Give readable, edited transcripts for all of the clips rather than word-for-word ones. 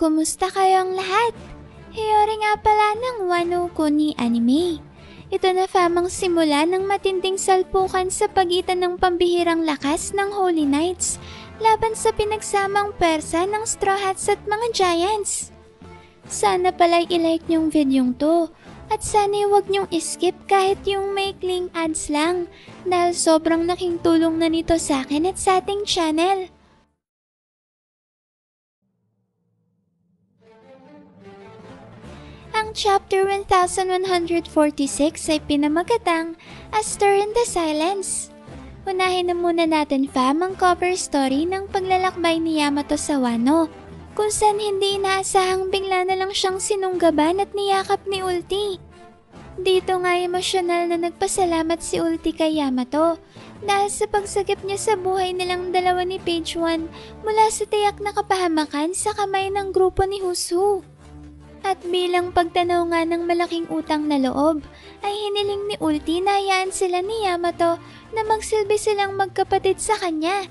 Kumusta kayong lahat? Hiyori nga pala ng Wano Kuni Anime. Ito na famang simula ng matinding salpukan sa pagitan ng pambihirang lakas ng Holy Knights laban sa pinagsamang persa ng Straw Hats at mga Giants. Sana pala'y ilike niyong videong to at sana huwag niyong skip kahit yung maikling ads lang dahil sobrang laking tulong na nito sa akin at sa ating channel. Ang chapter 1146 ay pinamagatang A Stir in the Silence. Unahin na muna natin fam ang cover story ng paglalakbay ni Yamato sa Wano, kung saan hindi inaasahang bigla na lang siyang sinunggaban at niyakap ni Ulti. Dito nga emosyonal na nagpasalamat si Ulti kay Yamato dahil sa pagsagip niya sa buhay nilang dalawa ni Page 1 mula sa tiyak na kapahamakan sa kamay ng grupo ni Husu. At bilang pagtanaw nga ng malaking utang na loob, ay hiniling ni Ulti na hayaan sila ni Yamato na magsilbi silang magkapatid sa kanya.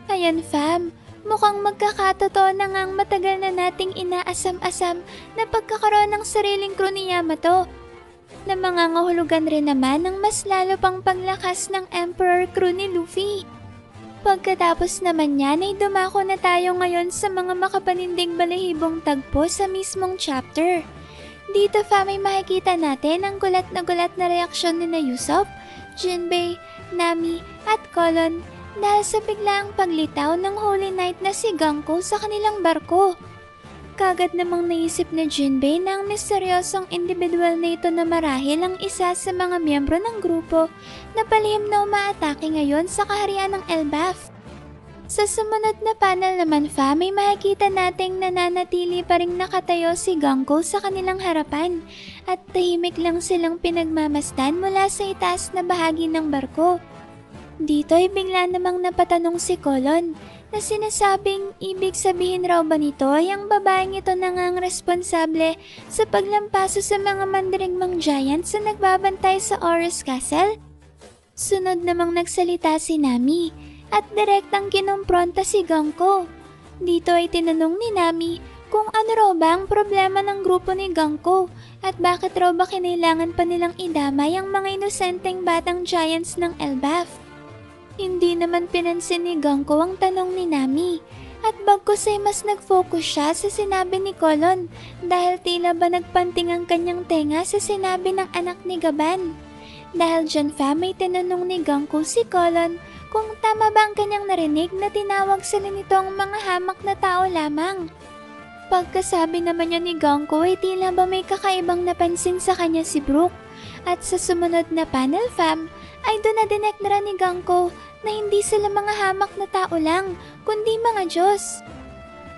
Ayan fam, mukhang magkakatotoo na ngang matagal na nating inaasam-asam na pagkakaroon ng sariling crew ni Yamato, na mangangahulugan rin naman ng mas lalo pang paglakas ng Emperor crew ni Luffy. Pagkatapos naman yan ay dumako na tayo ngayon sa mga makapaninding balahibong tagpo sa mismong chapter. Dito fam ay makikita natin ang gulat na reaksyon ni Usopp, Jinbei, Nami at Colon dahil sa biglaang paglitaw ng Holy Knight na si Ganko sa kanilang barko. Kagad namang naisip na Jinbei na ang misteryosong individual na ito na marahil ang isa sa mga miyembro ng grupo na palihim na umaatake ngayon sa kaharian ng Elbaf. Sa sumunod na panel naman fam ay makikita nating nananatili pa ring nakatayo si Ganko sa kanilang harapan at tahimik lang silang pinagmamasdan mula sa itaas na bahagi ng barko. Dito ay bigla namang napatanong si Colon na sinasabing ibig sabihin raw ba nito ay ang babaeng ito na ngang responsable sa paglampaso sa mga mandirigmang giants na nagbabantay sa Oris Castle? Sunod namang nagsalita si Nami at direktang kinumpronta si Ganko. Dito ay tinanong ni Nami kung ano raw ba ang problema ng grupo ni Ganko at bakit raw ba kinailangan pa nilang idamay ang mga inosenteng batang giants ng Elbaf. Hindi naman pinansin ni Ganko ang tanong ni Nami at bagkus ay mas nag-focus siya sa sinabi ni Colon dahil tila ba nagpanting ang kanyang tenga sa sinabi ng anak ni Gaban. Dahil dyan fam ay tinanong ni Ganko si Colon kung tama ba ang kanyang narinig na tinawag sila nito ang mga hamak na tao lamang. Pagkasabi naman niya ni Ganko ay tila ba may kakaibang napansin sa kanya si Brook at sa sumunod na panel fam ay doon na dineklara ni Ganko na hindi sila mga hamak na tao lang, kundi mga Diyos.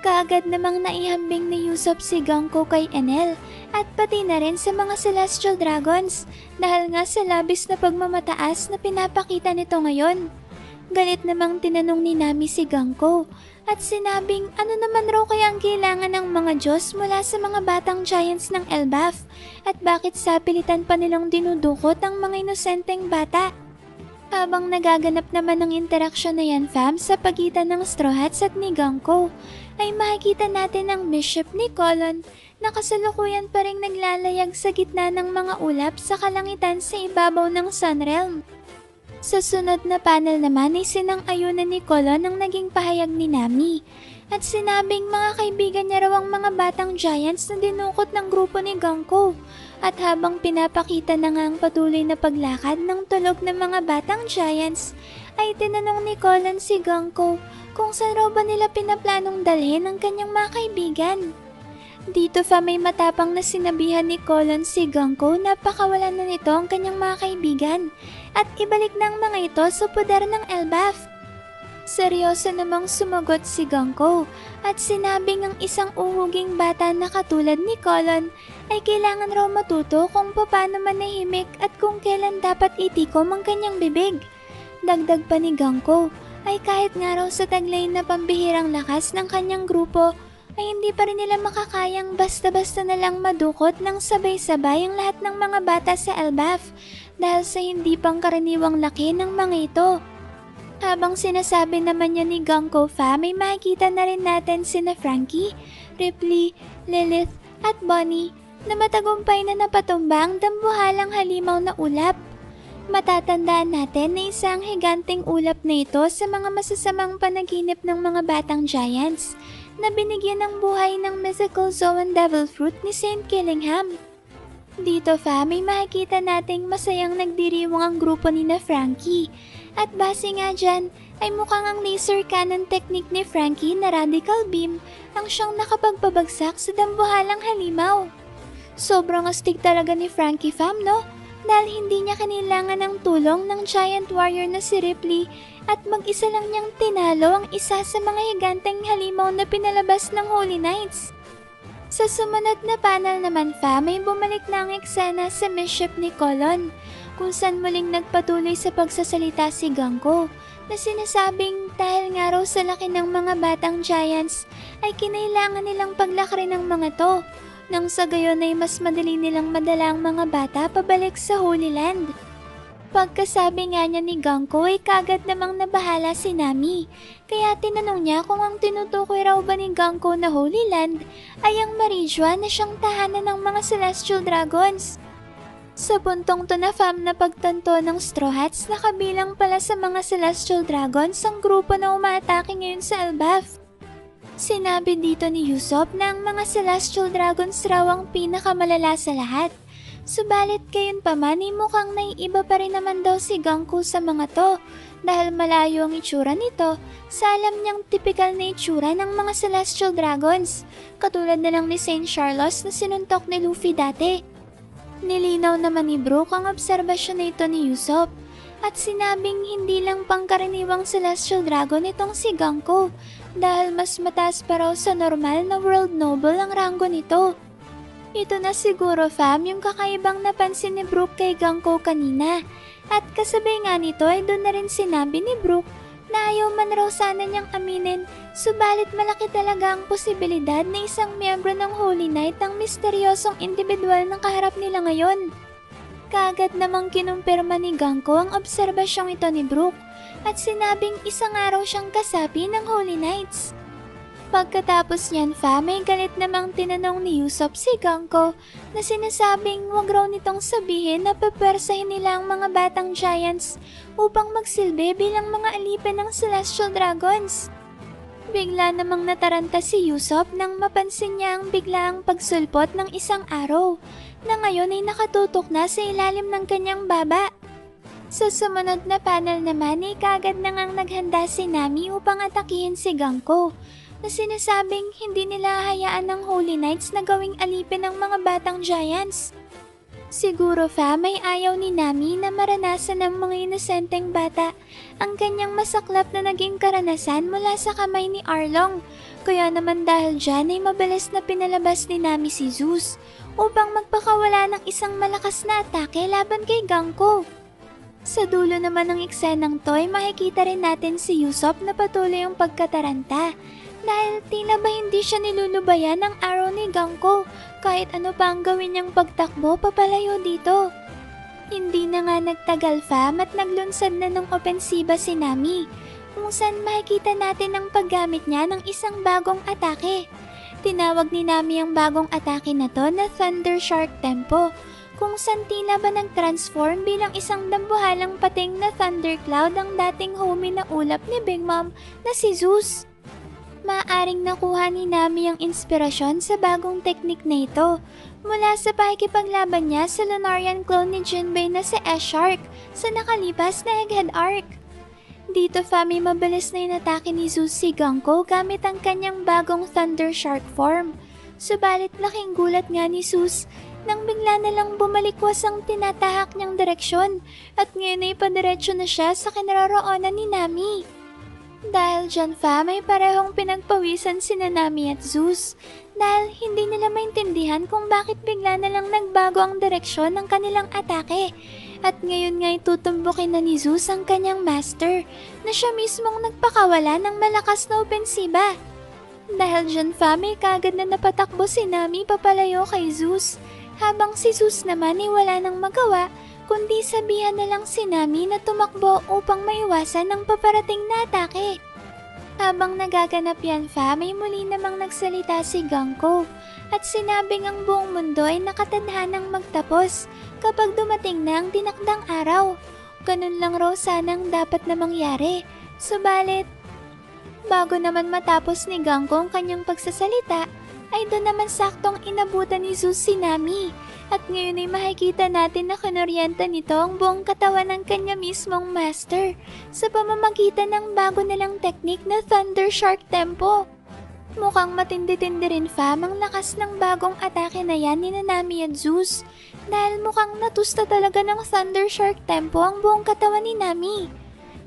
Kaagad namang naihambing ni Usopp si Ganko kay Enel at pati na rin sa mga Celestial Dragons dahil nga sa labis na pagmamataas na pinapakita nito ngayon. Galit namang tinanong ni Nami si Ganko at sinabing ano naman raw kaya ang kailangan ng mga Diyos mula sa mga batang giants ng Elbaf at bakit sa pilitan pa nilang dinudukot ang mga inosenteng bata. Habang nagaganap naman ang interaksyon na yan fam sa pagitan ng Straw Hats at ni Ganko, ay makikita natin ang bishop ni Colon na kasalukuyan pa ring naglalayag sa gitna ng mga ulap sa kalangitan sa ibabaw ng Sunrealm. Sa sunod na panel naman ay sinang-ayunan ni Colon ang naging pahayag ni Nami at sinabing mga kaibigan niya raw ang mga batang giants na dinukot ng grupo ni Ganko. At habang pinapakita na nga ang patuloy na paglakad ng tulog ng mga batang giants, ay tinanong ni Colon si Ganko kung saan raw ba nila pinaplanong dalhin ang kanyang mga kaibigan. Dito fa may matapang na sinabihan ni Colon si Ganko na pakawalan na nito ang kanyang mga kaibigan at ibalik na ang mga ito sa poder ng Elbaf. Seryoso namang sumagot si Ganko at sinabing ang isang uhuging bata na katulad ni Colon ay kailangan raw matuto kung paano manahimik at kung kailan dapat itikom ang kanyang bibig. Dagdag pa ni Ganko ay kahit nga raw sa taglay na pambihirang lakas ng kanyang grupo ay hindi pa rin nila makakayang basta-basta na lang madukot ng sabay-sabay ang lahat ng mga bata sa Elbaf dahil sa hindi pang karaniwang laki ng mga ito. Habang sinasabi naman niya ni Ganko fam, may makikita na rin natin sina Frankie, Ripley, Lilith at Bonnie na matagumpay na napatumba ang dambuhalang halimaw na ulap. Matatandaan natin na isang higanteng ulap na ito sa mga masasamang panaginip ng mga batang giants na binigyan ng buhay ng mythical Zoan Devil Fruit ni Saint Killingham. Dito fam, may makikita nating masayang nagdiriwang ang grupo ni na Frankie at base nga dyan ay mukhang ang laser cannon technique ni Frankie na radical beam ang siyang nakapagpabagsak sa dambuhalang halimaw. Sobrang astig talaga ni Frankie fam, no? Dahil hindi niya kailangan ng tulong ng giant warrior na si Ripley at mag-isa lang niyang tinalo ang isa sa mga higanteng halimaw na pinalabas ng Holy Knights. Sa sumunod na panel naman fam, may bumalik na ang eksena sa misship ni Colon kung saan muling nagpatuloy sa pagsasalita si Ganko na sinasabing dahil nga raw sa laki ng mga batang giants ay kinailangan nilang paglakarin ng mga to nang sa gayon ay mas madali nilang madala ang mga bata pabalik sa Holy Land. Pagkasabi nga niya ni Ganko ay kagad namang nabahala si Nami, kaya tinanong niya kung ang tinutukoy raw ba ni Ganko na Holy Land ay ang Marijua na siyang tahanan ng mga Celestial Dragons. Sa puntong to na fam na pagtanto ng Straw Hats na kabilang pala sa mga Celestial Dragons ang grupo na umaatake ngayon sa Elbaf. Sinabi dito ni Usopp na ang mga Celestial Dragons raw ang pinakamalala sa lahat. Subalit gayon pa man ay mukhang naiiba pa rin naman daw si Ganko sa mga to dahil malayo ang itsura nito sa alam niyang typical na itsura ng mga Celestial Dragons, katulad na lang ni Saint Charlos na sinuntok ni Luffy dati. Nilinaw naman ni Brook ang obserbasyon na ito ni Usopp at sinabing hindi lang pangkaraniwang Celestial Dragon itong si Ganko dahil mas mataas pa raw sa normal na World Noble ang ranggo nito. Ito na siguro fam yung kakaibang napansin ni Brook kay Ganko kanina at kasabay nga nito ay doon na rin sinabi ni Brook na ayaw man raw sana niyang aminin, subalit malaki talaga ang posibilidad na isang miyembro ng Holy Knight ang misteryosong individual ng kaharap nila ngayon. Kaagad namang kinumpirma ni Ganko ang obserbasyong ito ni Brook at sinabing isang araw siyang kasapi ng Holy Knights. Pagkatapos niyan fam, may galit namang tinanong ni Usopp si Ganko na sinasabing wag raw nitong sabihin na pepwersahin nila ang mga batang giants upang magsilbi bilang mga alipin ng Celestial Dragons. Bigla namang nataranta si Usopp nang mapansin niya ang biglaang pagsulpot ng isang araw na ngayon ay nakatutok na sa ilalim ng kanyang baba. Sa sumunod na panel naman ay kagad na ngang naghanda si Nami upang atakihin si Ganko na sinasabing hindi nila hayaan ng Holy Knights na gawing alipin ng mga batang giants. Siguro fam ay ayaw ni Nami na maranasan ng mga inosenteng bata ang kanyang masaklap na naging karanasan mula sa kamay ni Arlong. Kaya naman dahil dyan ay mabilis na pinalabas ni Nami si Zeus upang magpakawala ng isang malakas na atake laban kay Ganko. Sa dulo naman ng eksenang to ay makikita rin natin si Usopp na patuloy ang pagkataranta dahil tila ba hindi siya nilulubayan ng araw ni Ganko kahit ano pa ang gawin niyang pagtakbo papalayo dito. Hindi na nga nagtagal fam at naglunsad na ng opensiba si Nami kung saan makikita natin ang paggamit niya ng isang bagong atake. Tinawag ni Nami ang bagong atake na to na Thunder Shark Tempo kung saan tila ba nag-transform bilang isang dambuhalang pating na Thundercloud ang dating homie na ulap ni Big Mom na si Zeus. Maaring nakuha ni Nami ang inspirasyon sa bagong teknik na ito mula sa pakikipaglaban niya sa Lunarian clone ni Jinbei na si S-Shark sa nakalipas na Egghead Arc. Dito fam, mabilis na inatake ni Zeus si Ganko gamit ang kanyang bagong Thunder Shark form. Subalit laking gulat nga ni Zeus nang bigla na lang bumalikwas ang tinatahak niyang direksyon at ngayon ay padiretso na siya sa kinaroroonan ni Nami. Dahil dyan fam, ay parehong pinagpawisan sina Nami at Zeus dahil hindi nila maintindihan kung bakit bigla na lang nagbago ang direksyon ng kanilang atake at ngayon nga tutumbukin na ni Zeus ang kanyang master na siya mismong nagpakawala ng malakas na opensiba. Dahil dyan fam, ay kagad na napatakbo si Nami papalayo kay Zeus habang si Zeus naman ay wala nang magawa kundi sabihan na lang si Nami na tumakbo upang maiwasan ang paparating na atake. Habang nagaganap yan may muli namang nagsalita si Ganko at sinabing ang buong mundo ay nakatadhanang magtapos kapag dumating na ang tinakdang araw. Ganun lang raw sanang dapat na mangyari. Subalit, bago naman matapos ni Ganko ang kanyang pagsasalita, ay doon naman saktong inabutan ni Zeus si Nami. At ngayon ay makikita natin na kinuryenta nito ang buong katawan ng kanya mismong master sa pamamagitan ng bago nilang teknik na Thunder Shark Tempo. Mukhang matindi-tindi rin ang lakas ng bagong atake na yan ni Nami at Zeus dahil mukhang natusta talaga ng Thunder Shark Tempo ang buong katawan ni Nami.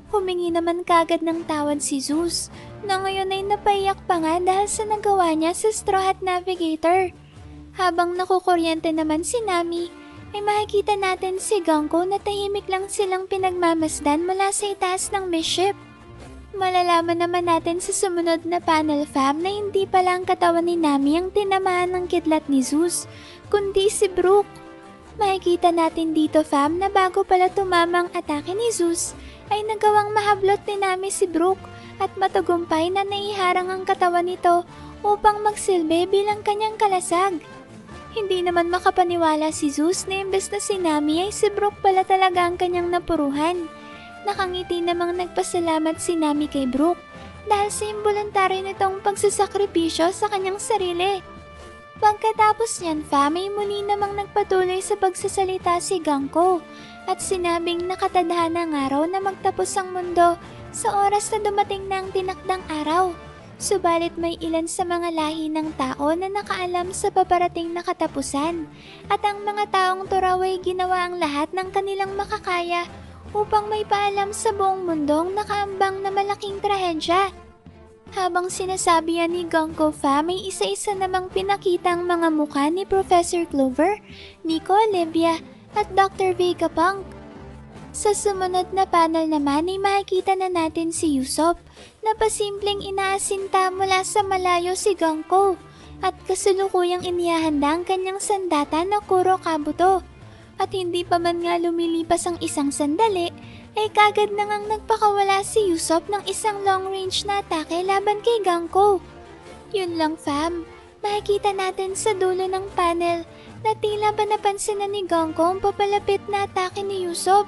Humingi naman kagad ng tawad si Zeus na ngayon ay napaiyak pa nga dahil sa nagawa niya sa Straw Hat Navigator. Habang nakukuryente naman si Nami, ay makikita natin si Ganko na tahimik lang silang pinagmamasdan mula sa itaas ng ship. Malalaman naman natin sa sumunod na panel na hindi pala ang katawan ni Nami ang tinamaan ng kidlat ni Zeus, kundi si Brook. Makikita natin dito na bago pala tumamang atake ni Zeus, ay nagawang mahablot ni Nami si Brook at matagumpay na naiharang ang katawan nito upang magsilbi bilang kanyang kalasag. Hindi naman makapaniwala si Zeus na imbes na si Nami ay si Brook pala talaga ang kanyang napuruhan. Nakangiti namang nagpasalamat si Nami kay Brook dahil sa imboluntaryo nitong pagsasakripisyo sa kanyang sarili. Pagkatapos niyan may muli namang nagpatuloy sa pagsasalita si Ganko at sinabing nakatadhanang araw na magtapos ang mundo sa oras na dumating na ang tinakdang araw. Subalit may ilan sa mga lahi ng tao na nakaalam sa paparating na katapusan at ang mga taong turaw ay ginawa ang lahat ng kanilang makakaya upang may paalam sa buong mundong nakaambang na malaking trahedya. Habang sinasabi yan ni Ganko may isa-isa namang pinakitang mga mukha ni Professor Clover, Nico Olivia at Dr. Vegapunk. Sa sumunod na panel naman ay makikita na natin si Usopp na pasimpleng inaasinta mula sa malayo si Ganko at kasulukuyang inihahanda ang kanyang sandata na Kuro Kabuto. At hindi pa man nga lumilipas ang isang sandali ay kagad na ngang nagpakawala si Usopp ng isang long-range na atake laban kay Ganko. Yun lang makikita natin sa dulo ng panel na tila ba napansin na ni Ganko ang papalapit na atake ni Usopp.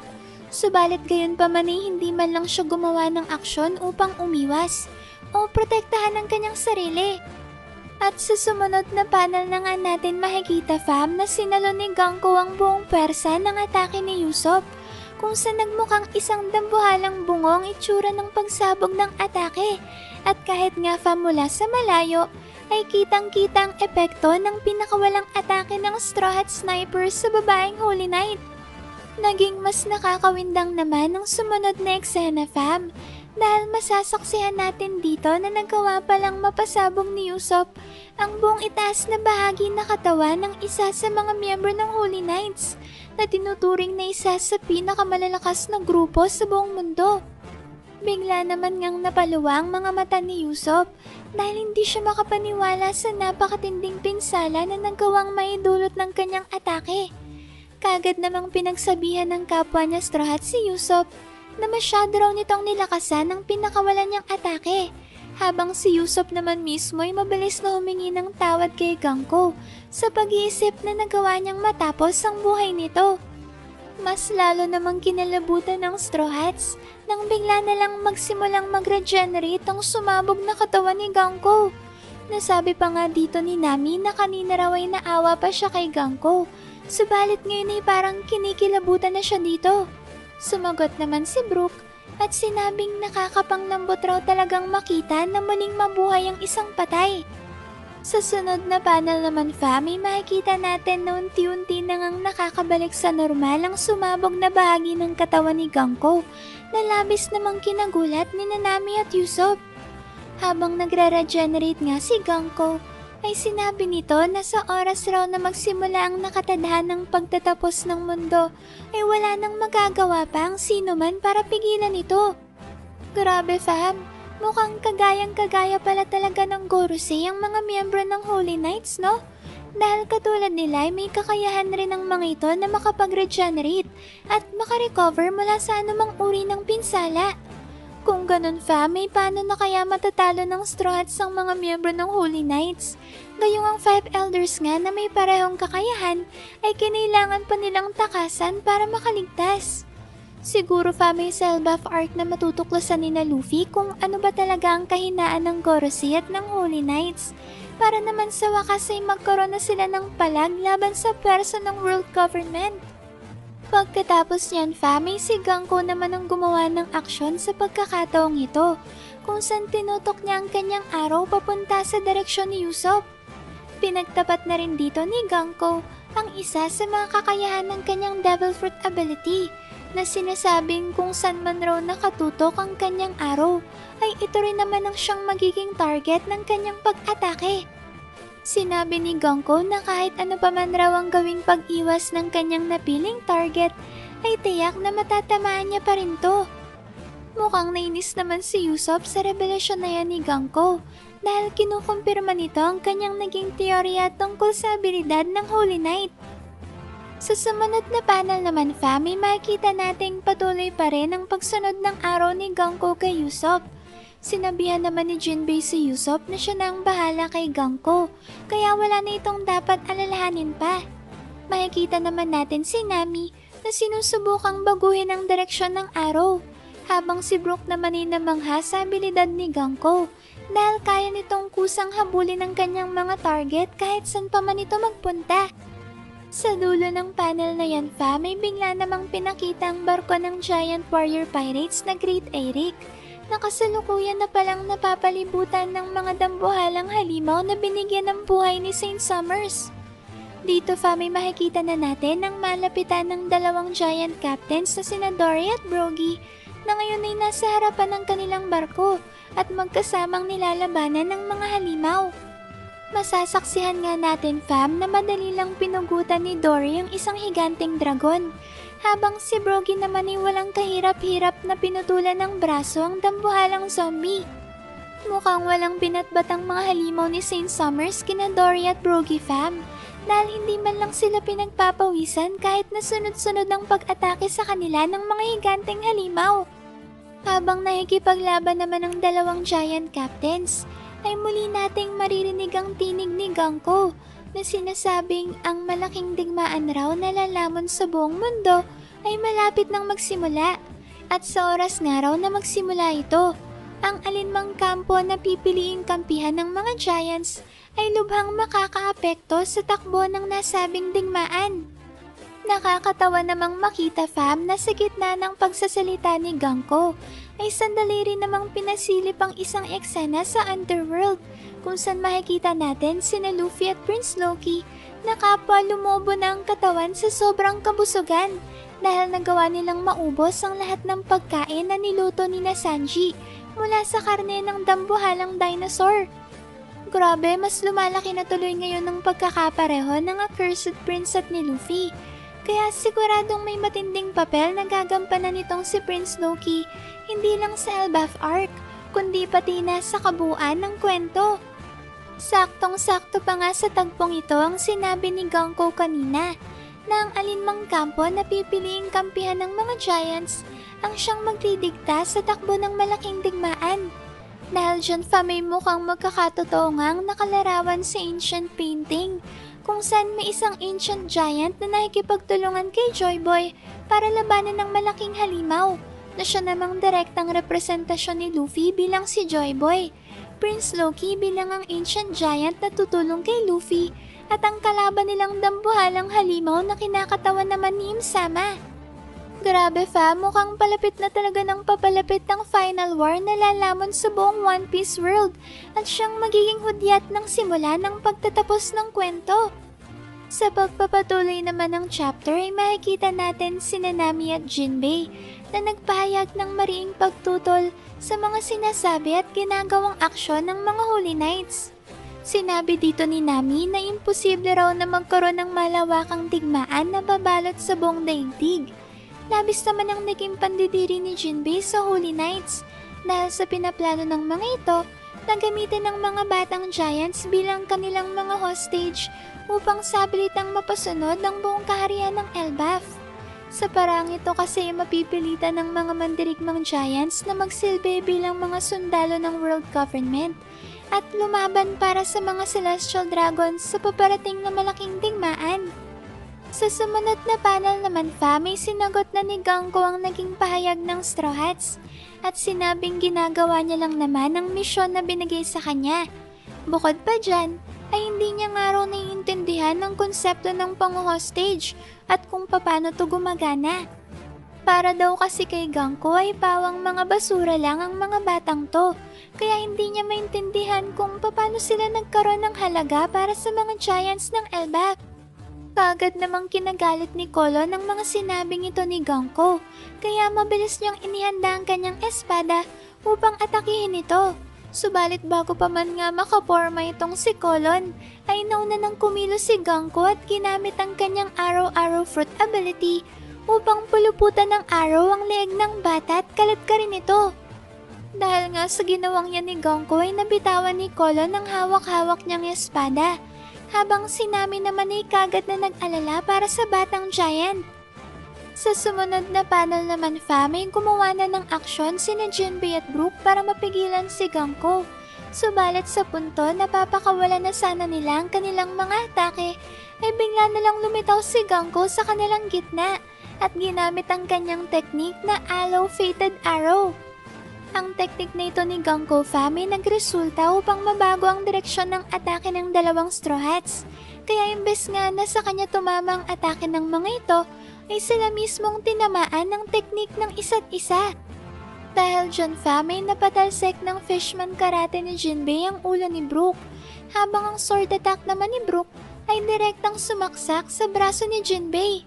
Subalit gayon pa man ay hindi man lang siya gumawa ng aksyon upang umiwas o protektahan ang kanyang sarili. At sa sumunod na panel na nga natin makikita na sinalo ni Ganko ang buong pwersa ng atake ni Usopp kung saan nagmukhang isang dambuhalang bungong itsura ng pagsabog ng atake at kahit nga mula sa malayo ay kitang-kitang epekto ng pinakawalang atake ng Straw Hat Sniper sa babaeng Holy Knight. Naging mas nakakawindang naman ang sumunod na eksena dahil masasaksihan natin dito na nagawa palang mapasabog ni Usopp ang buong itaas na bahagi na katawan ng isa sa mga miyembro ng Holy Knights na tinuturing na isa sa pinakamalalakas na grupo sa buong mundo. Bigla naman ngang napaluwa ang mga mata ni Usopp dahil hindi siya makapaniwala sa napakatinding pinsala na nagawang maidulot ng kanyang atake. Kagad namang pinagsabihan ng kapwa niya Straw Hat si Usopp na masyado raw nitong nilakasan ang pinakawalan niyang atake, habang si Usopp naman mismo ay mabilis na humingi ng tawad kay Ganko sa pag-iisip na nagawa niyang matapos ang buhay nito. Mas lalo namang kinalabutan ng Straw Hats nang bigla na lang magsimulang mag-regenerate ang sumabog na katawan ni Ganko. Nasabi pa nga dito ni Nami na kanina raw ay naawa pa siya kay Ganko. Subalit ngayon ay parang kinikilabutan na siya dito. Sumagot naman si Brook at sinabing nakakapanglambot raw talagang makita na muling mabuhay ang isang patay. Sa sunod na panel naman may makikita natin na unti-unti na ngang nakakabalik sa normal ang sumabog na bahagi ng katawan ni Ganko na labis namang kinagulat ni Nami at Usopp. Habang nagre-regenerate nga si Ganko, ay sinabi nito na sa oras raw na magsimula ang nakatadhanang pagtatapos ng mundo ay wala nang magagawa pa ang sino man para pigilan ito. Grabe mukhang kagayang-kagaya pala talaga ng Gorosei ang mga miyembro ng Holy Knights, no? Dahil katulad nila ay may kakayahan rin ang mga ito na makapag-regenerate at makarecover mula sa anumang uri ng pinsala. Kung ganun may paano na kaya matatalo ng Straw Hats ang mga miyembro ng Holy Knights? Gayong ang 5 Elders nga na may parehong kakayahan ay kinailangan pa nilang takasan para makaligtas. Siguro may Selbath arc na matutuklasan ni na Luffy kung ano ba talaga ang kahinaan ng Gorosei at ng Holy Knights para naman sa wakas ay magkaroon na sila ng palag laban sa pwersa ng World Government. Pagkatapos niyan may si Ganko naman ang gumawa ng aksyon sa pagkakataong ito kung saan tinutok niya ang kanyang araw papunta sa direksyon ni Usopp. Pinagtapat na rin dito ni Ganko ang isa sa mga kakayahan ng kanyang Devil Fruit ability na sinasabing kung saan man raw nakatutok ang kanyang araw ay ito rin naman ang siyang magiging target ng kanyang pag-atake. Sinabi ni Ganko na kahit ano pa man raw ang gawing pag-iwas ng kanyang napiling target ay tiyak na matatamaan niya pa rin to. Mukhang nainis naman si Usopp sa revelasyon na yan ni Ganko dahil kinukumpirma nito ang kanyang naging teorya tungkol sa abilidad ng Holy Knight. Sa sumunod na panel naman may makikita nating patuloy pa rin ang pagsunod ng araw ni Ganko kay Usopp. Sinabihan naman ni Jinbei si Usopp na siya na ang bahala kay Ganko, kaya wala na itong dapat alalahanin pa. Makikita naman natin si Nami na sinusubukang baguhin ang direksyon ng araw, habang si Brook naman ay namangha sa abilidad ni Ganko dahil kaya nitong kusang habulin ang kanyang mga target kahit saan pa man ito magpunta. Sa dulo ng panel na yan may bigla namang pinakita ang barko ng Giant Warrior Pirates na Great Eric na kasalukuyan na palang napapalibutan ng mga dambuhalang halimaw na binigyan ng buhay ni Saint Summers. Dito may makikita na natin ang malapitan ng dalawang giant captains na sina Dory at Brogy na ngayon ay nasa harapan ng kanilang barko at magkasamang nilalabanan ng mga halimaw. Masasaksihan nga natin na madali lang pinugutan ni Dory ang isang higanteng dragon, habang si Brogy naman ay walang kahirap-hirap na pinutulan ng braso ang dambuhalang zombie. Mukhang walang binatbat ang mga halimaw ni Saint Summers kina Dory at Brogy dahil hindi man lang sila pinagpapawisan kahit na sunod-sunod ang pag-atake sa kanila ng mga higanteng halimaw. Habang nakikipaglaban naman ang dalawang giant captains, ay muli nating maririnig ang tinig ni Ganko na sinasabing ang malaking digmaan raw na lalamon sa buong mundo ay malapit nang magsimula at sa oras nga raw na magsimula ito, ang alinmang kampo na pipiliing kampihan ng mga giants ay lubhang makakaapekto sa takbo ng nasabing digmaan. Nakakatawa namang makita na sa gitna ng pagsasalita ni Ganko ay sandali rin namang pinasilip ang isang eksena sa Underworld kung saan makikita natin sina Luffy at Prince Loki na kapwa lumobo na ang katawan sa sobrang kabusugan dahil nagawa nilang maubos ang lahat ng pagkain na niluto ni na Sanji mula sa karne ng dambuhalang dinosaur. Grabe, mas lumalaki na tuloy ngayon ang pagkakapareho ng Accursed Prince at ni Luffy. Kaya siguradong may matinding papel na gagampanan nitong si Prince Loki, hindi lang sa Elbaf Arc, kundi pati na sa kabuuan ng kwento. Saktong-sakto pa nga sa tagpong ito ang sinabi ni Ganko kanina, na ang alinmang kampo na pipiliing kampihan ng mga giants ang siyang magdidikta sa takbo ng malaking digmaan. Dahil dyan may mukhang magkakatotoo ngang nakalarawan sa ancient painting, kung saan may isang ancient giant na nakikipagtulungan kay Joy Boy para labanan ng malaking halimaw, na siya namang direktang representasyon ni Luffy bilang si Joy Boy, Prince Loki bilang ang ancient giant na tutulong kay Luffy, at ang kalaban nilang dambuhalang halimaw na kinakatawan naman ni Im-sama. Grabe mukhang palapit na talaga ng papalapit ang final war na lalamon sa buong One Piece world at siyang magiging hudyat ng simula ng pagtatapos ng kwento. Sa pagpapatuloy naman ng chapter ay makikita natin sina Nami at Jinbei na nagpahayag ng mariing pagtutol sa mga sinasabi at ginagawang aksyon ng mga Holy Knights. Sinabi dito ni Nami na imposible raw na magkaroon ng malawakang digmaan na babalot sa buong daigdig. Labis naman ang naging pandidiri ni Jinbei sa Holy Knights dahil sa pinaplano ng mga ito na gamitin ng mga batang giants bilang kanilang mga hostage upang sabilitang mapasunod ang buong kaharian ng Elbaf. Sa parang ito kasi mapipilitan ng mga mandirigmang giants na magsilbi bilang mga sundalo ng world government at lumaban para sa mga celestial dragons sa paparating na malaking digmaan. Sa sumunod na panel naman may sinagot na ni Gangko ang naging pahayag ng Straw Hats at sinabing ginagawa niya lang naman ang misyon na binigay sa kanya. Bukod pa dyan, ay hindi niya nga raw naiintindihan ng konsepto ng pang-hostage at kung paano to gumagana. Para daw kasi kay Gangko ay pawang mga basura lang ang mga batang to, kaya hindi niya maintindihan kung paano sila nagkaroon ng halaga para sa mga giants ng Elbaf. Kaagad namang kinagalit ni Kolo ng mga sinabing ito ni Gangko, kaya mabilis niyang inihanda ang kanyang espada upang atakihin ito. Subalit bago pa man nga makaporma itong si Kolon, ay nauna nang kumilos si Gangko at ginamit ang kanyang Arrow Fruit ability upang puluputan ng araw ang leeg ng bata at kalat ka rin ito. Dahil nga sa ginawang yan ni Gangko ay nabitawan ni Kolon ang hawak-hawak niyang espada, habang si Nami naman ay kagad na nag-alala para sa batang giant. Sa sumunod na panel naman may gumawa na ng aksyon sina Jinbei at Brook para mapigilan si Gangko. Subalit sa punto na papakawalan na sana nila ang kanilang mga atake, ay bigla na lang lumitaw si Gangko sa kanilang gitna at ginamit ang kanyang teknik na Aloe Fated Arrow. Ang teknik na ito ni Gangko ay nagresulta upang mabago ang direksyon ng atake ng dalawang Straw Hats. Kaya imbes nga na sa kanya tumama ang atake ng mga ito, ay sila mismong tinamaan ng teknik ng isa't isa. Dahil dyan may napatalsek ng fishman karate ni Jinbei ang ulo ni Brook, habang ang sword attack naman ni Brook ay direktang sumaksak sa braso ni Jinbei.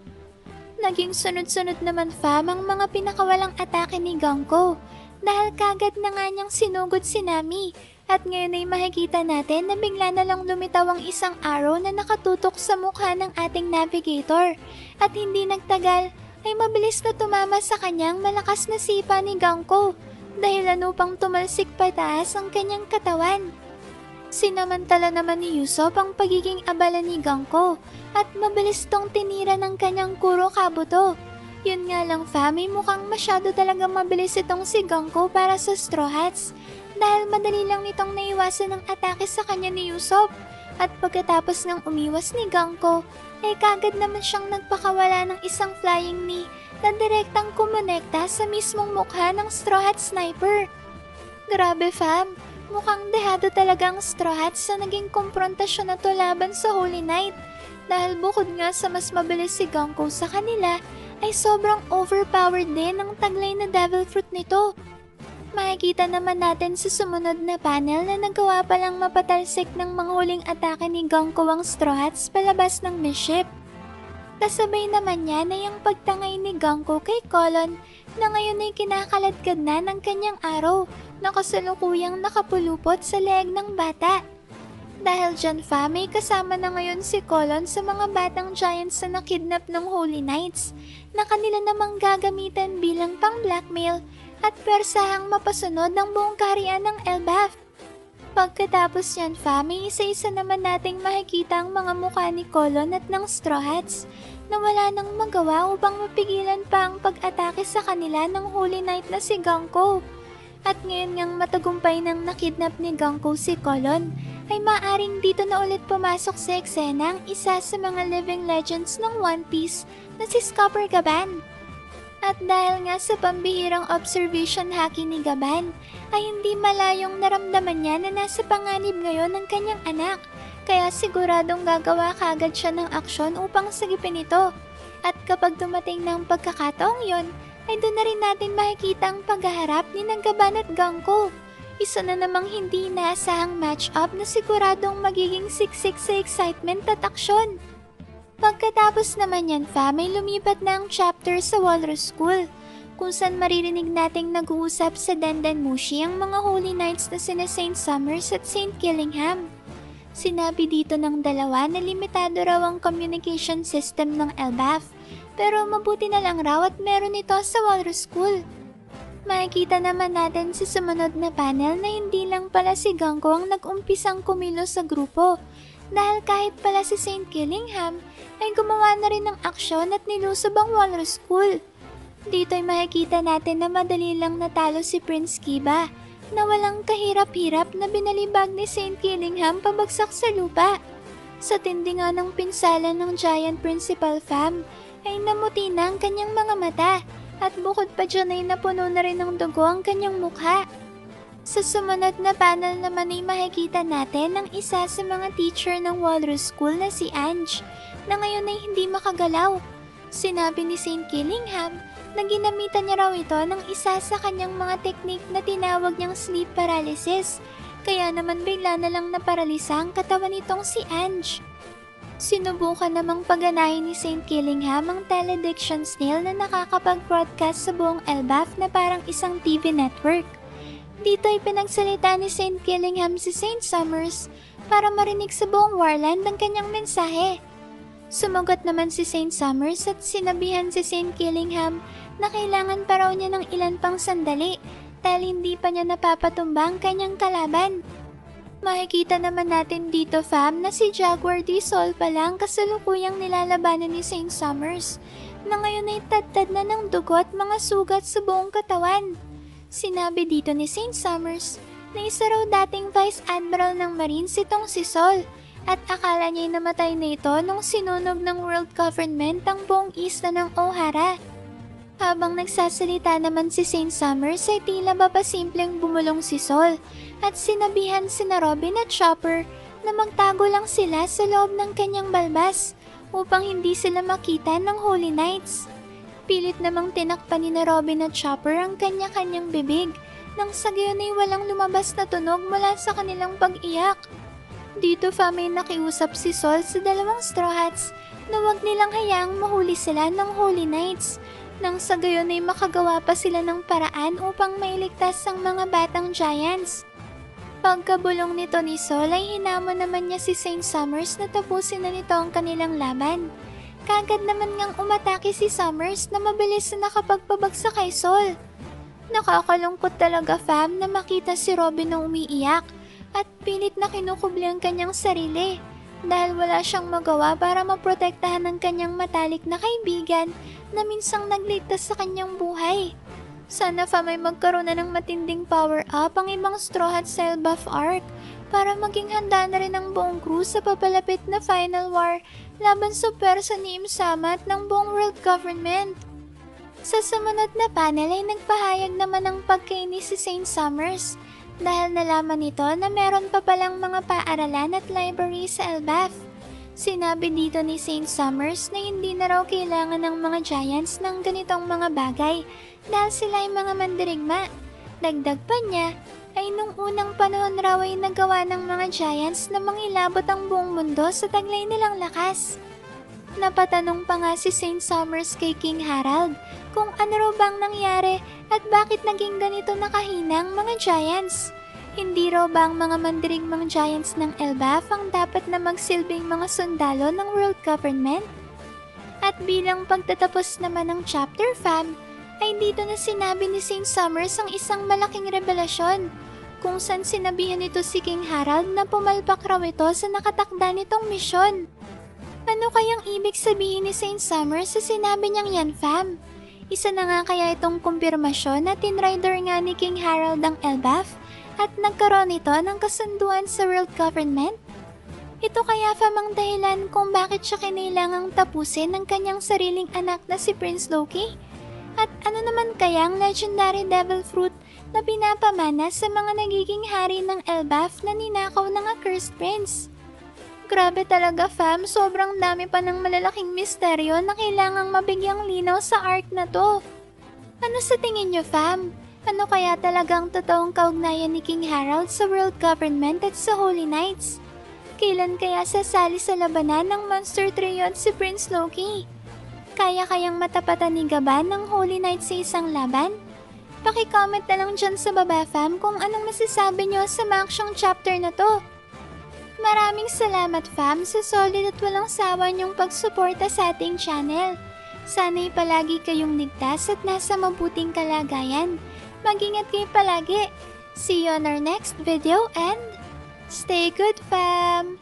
Naging sunod-sunod naman ang mga pinakawalang atake ni Gangko, dahil kagad na nga niyang sinugod si Nami. At ngayon ay makikita natin na bigla na lang lumitaw ang isang arrow na nakatutok sa mukha ng ating navigator. At hindi nagtagal ay mabilis na tumama sa kanyang malakas na sipa ni Gangko, dahilan upang tumalsik pataas ang kanyang katawan. Sinamantala naman ni Usopp ang pagiging abala ni Gangko at mabilis tong tinira ng kanyang Kuro Kabuto. Yun nga lang may mukhang masyado talaga mabilis itong si Gangko para sa Straw Hats, dahil madali lang nitong naiwasan ng atake sa kanya ni Usopp. At pagkatapos ng umiwas ni Gangko, ay kagad naman siyang nagpakawala ng isang flying knee na direktang kumonekta sa mismong mukha ng Straw Hat Sniper. Grabe mukhang dehado talaga ang Straw Hats sa naging komprontasyon na to laban sa Holy Knight. Dahil bukod nga sa mas mabilis si Gangko sa kanila, ay sobrang overpowered din ang taglay na Devil Fruit nito. Makikita naman natin sa sumunod na panel na nagawa palang mapatalsik ng mga huling atake ni Gangko ang Straw Hats palabas ng midship. Kasabay naman niya na yung pagtangay ni Gangko kay Kolon na ngayon ay kinakaladkad na ng kanyang araw na kasalukuyang nakapulupot sa leeg ng bata. Dahil dyan may kasama na ngayon si Kolon sa mga batang giants na nakidnap ng Holy Knights na kanila namang gagamitan bilang pang-blackmail at persahang mapasunod ng buong kaharian ng Elbaf. Pagkatapos yan may isa-isa naman nating makikita ang mga mukha ni Kolon at ng Straw Hats na wala nang magawa upang mapigilan pa ang pag-atake sa kanila ng Holy Knight na si Gangko. At ngayon ngang matagumpay nang nakidnap ni Gangko si Kolon, ay maaring dito na ulit pumasok sa eksena ang isa sa mga living legends ng One Piece na si Scopper Gaban. At dahil nga sa pambihirang observation haki ni Gaban, ay hindi malayong naramdaman niya na nasa panganib ngayon ng kanyang anak, kaya siguradong gagawa kagad siya ng aksyon upang sagipin ito. At kapag dumating ng pagkakataong yon, ay doon na rin natin makikita ang paghaharap ni Gaban at Gangko. Isa na namang hindi inaasahang match-up na siguradong magiging siksik sa excitement at aksyon. Pagkatapos naman yan may lumipat na ang chapter sa Walrus School, kung saan maririnig nating nag-uusap sa Dandanmushi ang mga Holy Knights na sina Saint Summers at Saint Killingham. Sinabi dito ng dalawa na limitado raw ang communication system ng Elbaf, pero mabuti na lang raw at meron ito sa Walrus School. Makikita naman natin sa sumunod na panel na hindi lang pala si Gangko ang nag-umpisang kumilos sa grupo. Dahil kahit pala si Saint Killingham ay gumawa na rin ng aksyon at nilusob ang Walrus School. Dito ay makikita natin na madali lang natalo si Prince Kiba na walang kahirap-hirap na binalibag ni Saint Killingham pabagsak sa lupa. Sa tindi nga ng pinsalan ng Giant Principal Fam ay namuti na ang kanyang mga mata. At bukod pa dyan ay napuno na rin ng dugo ang kanyang mukha. Sa sumunod na panel naman ay makikita natin ang isa sa mga teacher ng Walrus School na si Ange na ngayon ay hindi makagalaw. Sinabi ni Saint Killingham na ginamitan niya raw ito ng isa sa kanyang mga technique na tinawag niyang sleep paralysis. Kaya naman bigla na lang naparalisa ang katawan nitong si Ange. Sinubukan namang pagganahin ni Saint Killingham ang telediction snail na nakakapag-broadcast sa buong Elbaf na parang isang TV network. Dito ay pinagsalita ni Saint Killingham si Saint Summers para marinig sa buong Warland ang kanyang mensahe. Sumagot naman si Saint Summers at sinabihan si Saint Killingham na kailangan pa raw niya ng ilan pang sandali dahil hindi pa niya napapatumba ang kanyang kalaban. Makikita naman natin dito fam na si Jaguar D. Sol pala ang kasalukuyang nilalabanan ni Saint Summers na ngayon ay tadtad na ng dugo at mga sugat sa buong katawan. Sinabi dito ni Saint Summers na isa raw dating Vice Admiral ng Marines itong si Sol at akala niya'y namatay na ito nung sinunog ng world government ang buong isla ng O'Hara. Habang nagsasalita naman si Saint Summers ay tila ba pasimpleng bumulong si Sol at sinabihan sina Robin at Chopper na magtago lang sila sa loob ng kanyang balbas upang hindi sila makita ng Holy Knights. Pilit namang tinakpan ni na Robin at Chopper ang kanya-kanyang bibig nang sa gayon ay walang lumabas na tunog mula sa kanilang pag-iyak. Dito may nakiusap si Sol sa dalawang Straw Hats na huwag nilang hayaang mahuli sila ng Holy Knights nang sa gayon ay makagawa pa sila ng paraan upang mailigtas ang mga batang giants. Pagkabulong nito ni Sol ay hinamon naman niya si Saint Summers na tapusin na nito ang kanilang laban. Kagad naman ngang umatake si Summers na mabilis na nakapagpabagsak kay Sol. Nakakalungkot talaga fam na makita si Robin na umiiyak at pilit na kinukubli ang kanyang sarili dahil wala siyang magawa para maprotektahan ang kanyang matalik na kaibigan na minsang nagligtas sa kanyang buhay. Sana may magkaroon na ng matinding power-up ang ibang Straw Hats sa Elbaf Arc para maging handa na rin ang buong crew sa papalapit na final war laban sa pwersa ni Imsama at ng buong world government. Sa sumunod na panel ay nagpahayag naman ng pagkainis si Saint Summers dahil nalaman nito na meron pa palang mga paaralan at library sa Elbaf. Sinabi dito ni Saint Summers na hindi na raw kailangan ng mga giants ng ganitong mga bagay dahil sila ay mga mandirigma. Dagdag pa niya ay nung unang panahon raw ay nagawa ng mga giants na mangilabot ang buong mundo sa taglay nilang lakas. Napatanong pa nga si Saint Summers kay King Harald kung ano raw bang nangyari at bakit naging ganito nakahina ang mga giants. Hindi raw ba ang mga mandirigmang giants ng Elbaf ang dapat na magsilbing mga sundalo ng world government? At bilang pagtatapos naman ng chapter fam, ay dito na sinabi ni Saint Summers ang isang malaking revelasyon kung saan sinabihan nito si King Harald na pumalpak raw ito sa nakatakda nitong misyon. Ano kayang ibig sabihin ni Saint Summers sa sinabi niyang yan fam? Isa na nga kaya itong kumpirmasyon na tinrider nga ni King Harald ang Elbaf at nagkaroon ito ng kasunduan sa world government? Ito kaya ang dahilan kung bakit siya kinailangang tapusin ng kanyang sariling anak na si Prince Loki? At ano naman kaya ang legendary devil fruit na pinapamana sa mga nagiging hari ng Elbaf na ninakaw ng accursed prince? Grabe talaga fam, sobrang dami pa ng malalaking misteryo na kailangang mabigyang linaw sa arc na to. Ano sa tingin niyo fam? Ano kaya talagang totoong kaugnayan ni King Harald sa world government at sa Holy Knights? Kailan kaya sasali sa labanan ng Monster Trio at si Prince Loki? Kaya kayang matapatan ni Gaban ng Holy Knights sa isang laban? Paki-comment na lang dyan sa baba fam kung anong masasabi nyo sa maksyong chapter na to. Maraming salamat fam sa solid at walang sawa niyong pagsuporta sa ating channel. Sana'y palagi kayong ligtas at nasa mabuting kalagayan. Mag-ingat kayo palagi. See you on our next video and stay good, fam!